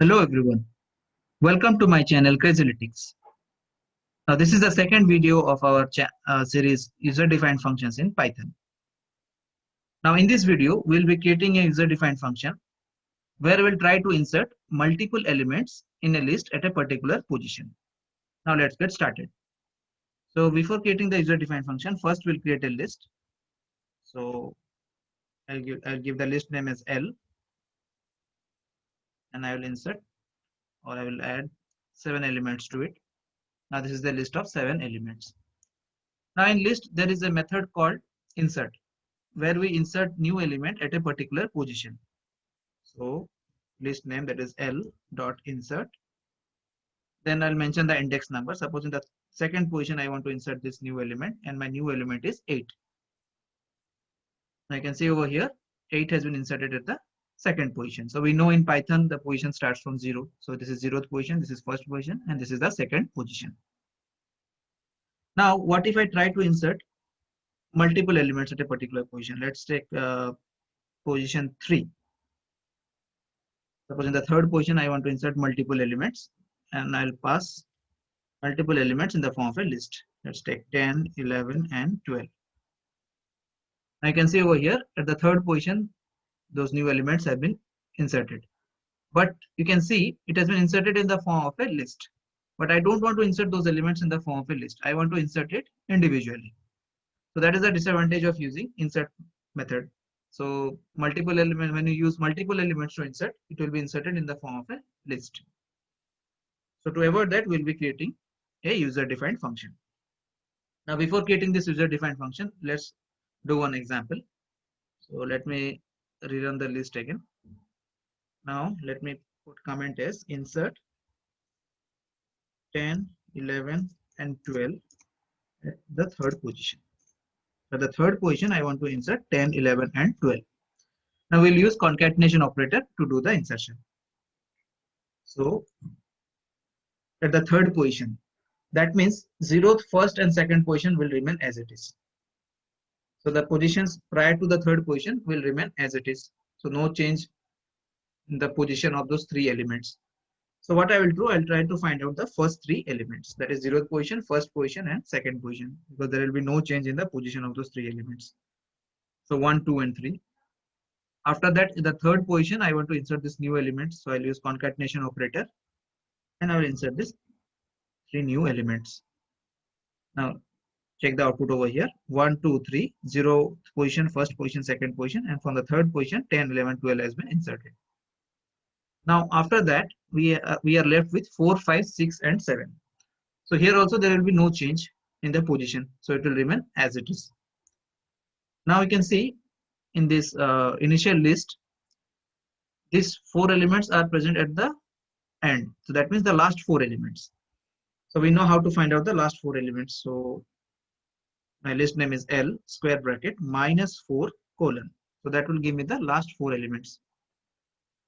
Hello everyone, welcome to my channel Crazylytics. Now this is the second video of our series user-defined functions in Python. Now in this video, we'll be creating a user-defined function where we'll try to insert multiple elements in a list at a particular position. Now let's get started. So before creating the user-defined function, first we'll create a list. So I'll give the list name as L, and I will insert, or I will add 7 elements to it. Now this is the list of 7 elements. Now in list, there is a method called insert, where we insert new element at a particular position. So list name, that is L dot insert. Then I'll mention the index number. Suppose in the second position I want to insert this new element, and my new element is 8. I can see over here 8 has been inserted at the second position. So we know in Python the position starts from 0. So this is 0th position, this is first position, and this is the second position. Now what if I try to insert multiple elements at a particular position? Let's take position 3. Suppose in the third position I want to insert multiple elements, and I'll pass multiple elements in the form of a list. Let's take 10, 11, and 12. I can see over here at the third position those new elements have been inserted. But you can see it has been inserted in the form of a list. But I don't want to insert those elements in the form of a list. I want to insert it individually. So that is the disadvantage of using insert method. So multiple elements, when you use multiple elements to insert, it will be inserted in the form of a list. So to avoid that, we'll be creating a user-defined function. Now before creating this user-defined function, let's do one example. So let me rerun the list again. Now let me put comment as insert 10, 11, and 12 at the third position. At the third position, I want to insert 10, 11, and 12. Now we'll use concatenation operator to do the insertion. So at the third position, that means 0th, first, and second position will remain as it is. So the positions prior to the third position will remain as it is. So no change in the position of those 3 elements. So what I will do, I'll try to find out the first 3 elements, that is 0th position, first position, and second position, because there will be no change in the position of those 3 elements. So 1, 2, and 3. After that, in the third position, I want to insert this new element. So I'll use concatenation operator, and I will insert this 3 new elements. Now check the output over here. 1, 2, 3, 0th position, first position, second position, and from the third position, 10, 11, 12 has been inserted. Now after that, we are left with 4, 5, 6, and 7. So here also there will be no change in the position. So it will remain as it is. Now you can see in this initial list, these 4 elements are present at the end. So that means the last 4 elements. So we know how to find out the last 4 elements. So my list name is L square bracket minus 4 colon. So that will give me the last 4 elements.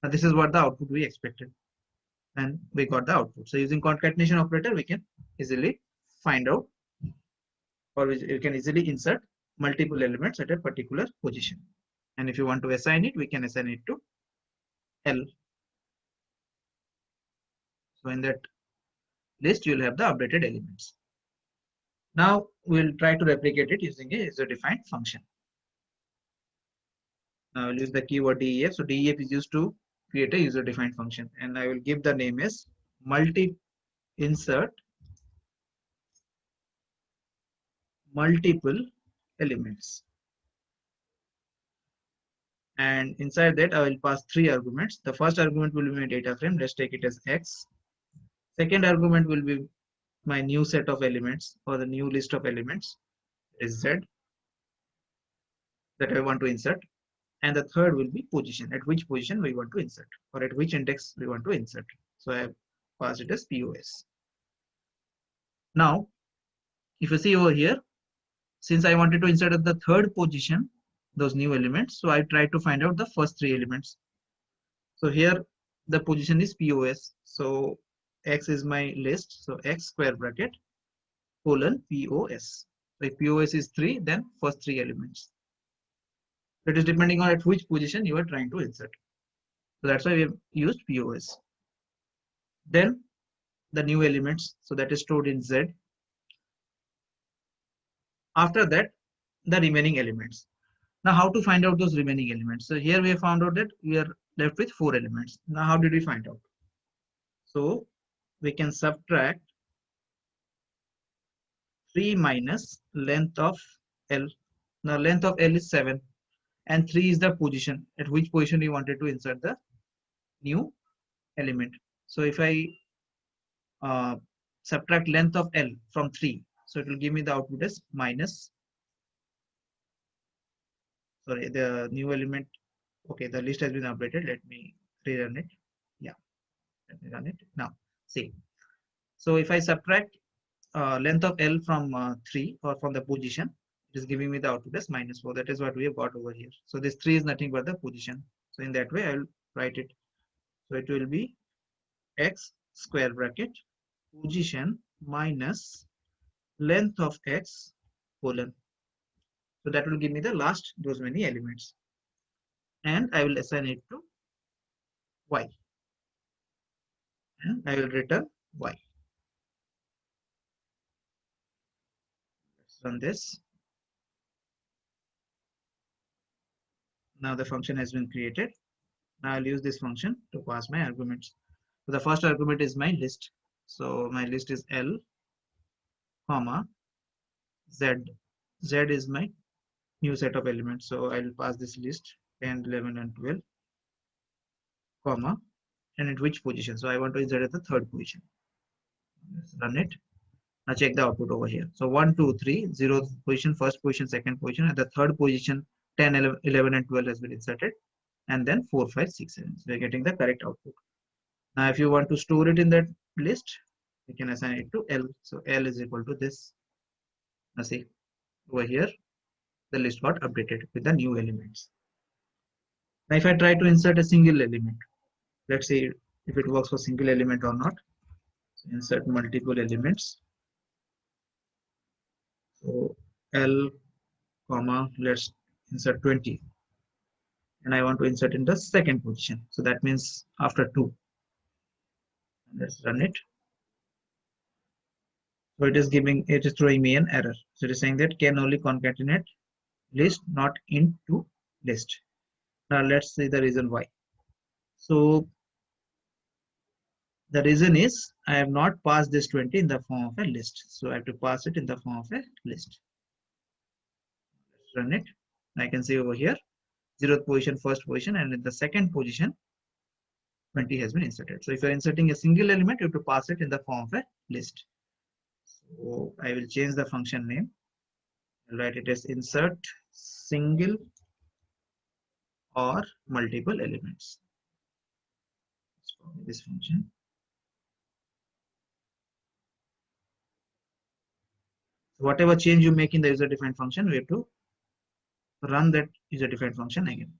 Now this is what the output we expected, and we got the output. So using concatenation operator, we can easily find out, or you can easily insert multiple elements at a particular position. And if you want to assign it, we can assign it to L. So in that list, you'll have the updated elements. Now we'll try to replicate it using a user-defined function. Now I'll use the keyword def. So def is used to create a user-defined function, and I will give the name as insert multiple elements. And inside that, I will pass 3 arguments. The first argument will be my data frame. Let's take it as X. Second argument will be my new set of elements, or the new list of elements, is Z, that I want to insert. And the third will be position, at which position we want to insert, or at which index we want to insert. So I have passed it as POS. Now, if you see over here, since I wanted to insert at the third position those new elements, so I tried to find out the first 3 elements. So here the position is POS. So X is my list. So X square bracket colon POS. So if POS is 3, then first 3 elements. It is depending on at which position you are trying to insert. So that's why we have used POS. Then the new elements, so that is stored in Z. After that, the remaining elements. Now, how to find out those remaining elements? So here we have found out that we are left with 4 elements. Now, how did we find out? So we can subtract 3 minus length of L. Now, length of L is 7 and 3 is the position at which position we wanted to insert the new element. So if I subtract length of L from 3, so it will give me the output as minus, sorry, the new element. Okay, the list has been updated. Let me rerun it. Yeah, let me run it now. See, so if I subtract length of L from 3 or from the position, it is giving me the output as minus 4. That is what we have got over here. So this 3 is nothing but the position. So in that way, I will write it. So it will be x square bracket position minus length of x colon. So that will give me the last those many elements. And I will assign it to y. And I will return y. Let's run this. Now the function has been created. Now I'll use this function to pass my arguments. So the first argument is my list. So my list is L, comma, Z. Z is my new set of elements. So I'll pass this list 10, 11, and 12, comma, and at which position. So I want to insert at the third position. Let's run it. Now check the output over here. So 1, 2, 3, 0th position, first position, second position, and the third position 10, 11, and 12 has been inserted. And then 4, 5, 6, 7. So we're getting the correct output. Now if you want to store it in that list, we can assign it to L. So L is equal to this. Now see, over here, the list got updated with the new elements. Now if I try to insert a single element, let's see if it works for single element or not. So insert multiple elements. So L, comma, let's insert 20. And I want to insert in the second position. So that means after 2. Let's run it. So it is throwing me an error. So it is saying that can only concatenate list, not into list. Now let's see the reason why. So the reason is I have not passed this 20 in the form of a list. So I have to pass it in the form of a list. Let's run it. I can see over here 0th position, first position, and in the second position 20 has been inserted. So if you're inserting a single element, you have to pass it in the form of a list. So I will change the function name. I'll write it as insert single or multiple elements. Let's copy this function. So whatever change you make in the user defined function, we have to run that user defined function again.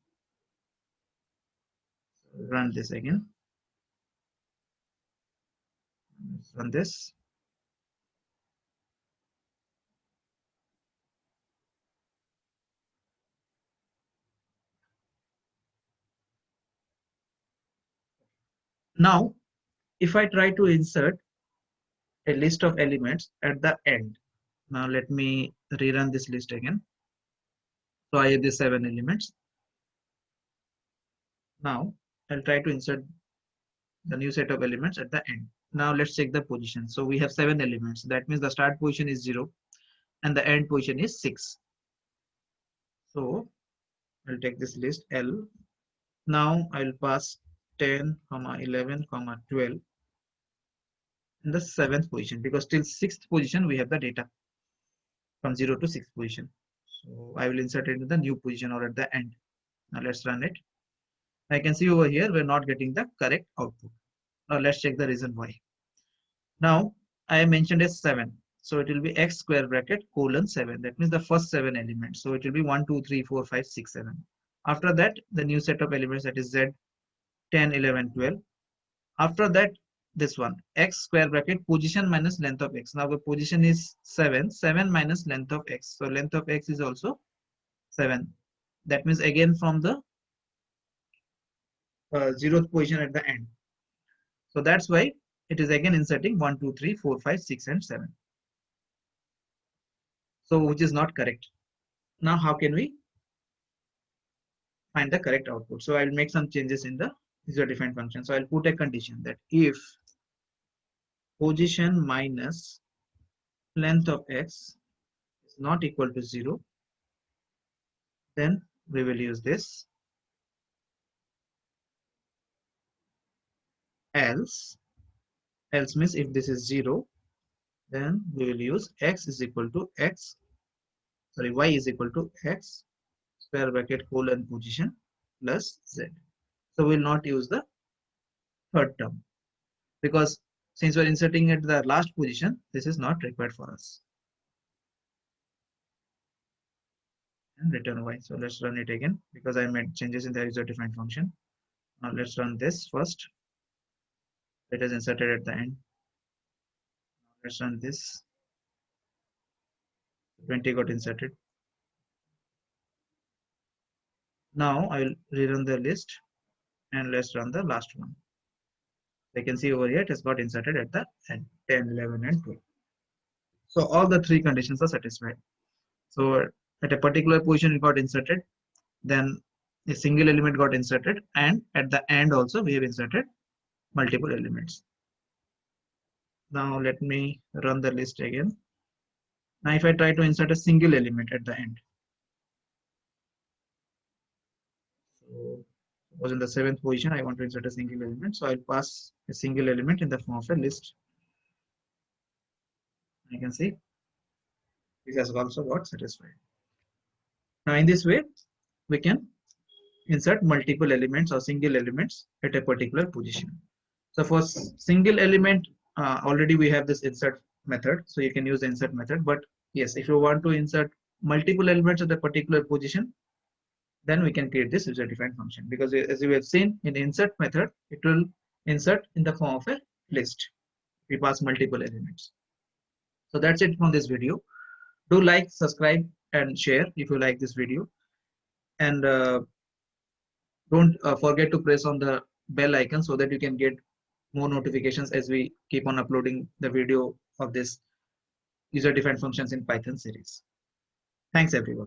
So run this again. Let's run this. Now, if I try to insert a list of elements at the end, now let me rerun this list again. So I have the 7 elements. Now I'll try to insert the new set of elements at the end. Now let's check the position. So we have 7 elements. That means the start position is 0 and the end position is 6. So I'll take this list L. Now I'll pass 10, 11, 12 in the 7th position, because till 6th position we have the data from 0 to 6th position. So I will insert it in the new position or at the end. Now let's run it. I can see over here we're not getting the correct output. Now let's check the reason why. Now I mentioned as 7. So it will be x square bracket colon 7. That means the first 7 elements. So it will be 1, 2, 3, 4, 5, 6, 7. After that, the new set of elements, that is Z, 10, 11, 12. After that, this one, x square bracket position minus length of x. Now the position is 7. 7 minus length of x. So length of x is also 7. That means again from the 0th position at the end. So that's why it is again inserting 1, 2, 3, 4, 5, 6, and 7. So which is not correct. Now how can we find the correct output? So I'll make some changes in the user defined function. So I'll put a condition that if position minus length of x is not equal to 0, then we will use this. Else means if this is 0, then we will use y is equal to x square bracket colon position plus z. So we will not use the third term, because since we're inserting at the last position, this is not required for us. And return y. So let's run it again, because I made changes in the user defined function. Now let's run this first. It is inserted at the end. Let's run this. 20 got inserted. Now I will rerun the list and let's run the last one. You can see over here it has got inserted at the end, 10, 11, and 12. So all the three conditions are satisfied. So at a particular position it got inserted, then a single element got inserted, and at the end also we have inserted multiple elements. Now let me run the list again. Now if I try to insert a single element at the end, so suppose in the 7th position I want to insert a single element, so I'll pass a single element in the form of a list. You can see this has also got satisfied. Now in this way we can insert multiple elements or single elements at a particular position. So for single element, already we have this insert method, so you can use the insert method. But yes, if you want to insert multiple elements at a particular position, then we can create this user defined function, because as you have seen in the insert method, it will insert in the form of a list. We pass multiple elements. So that's it from this video. Do like, subscribe, and share if you like this video, and don't forget to press on the bell icon so that you can get more notifications as we keep on uploading the video of this user defined functions in Python series. Thanks everyone.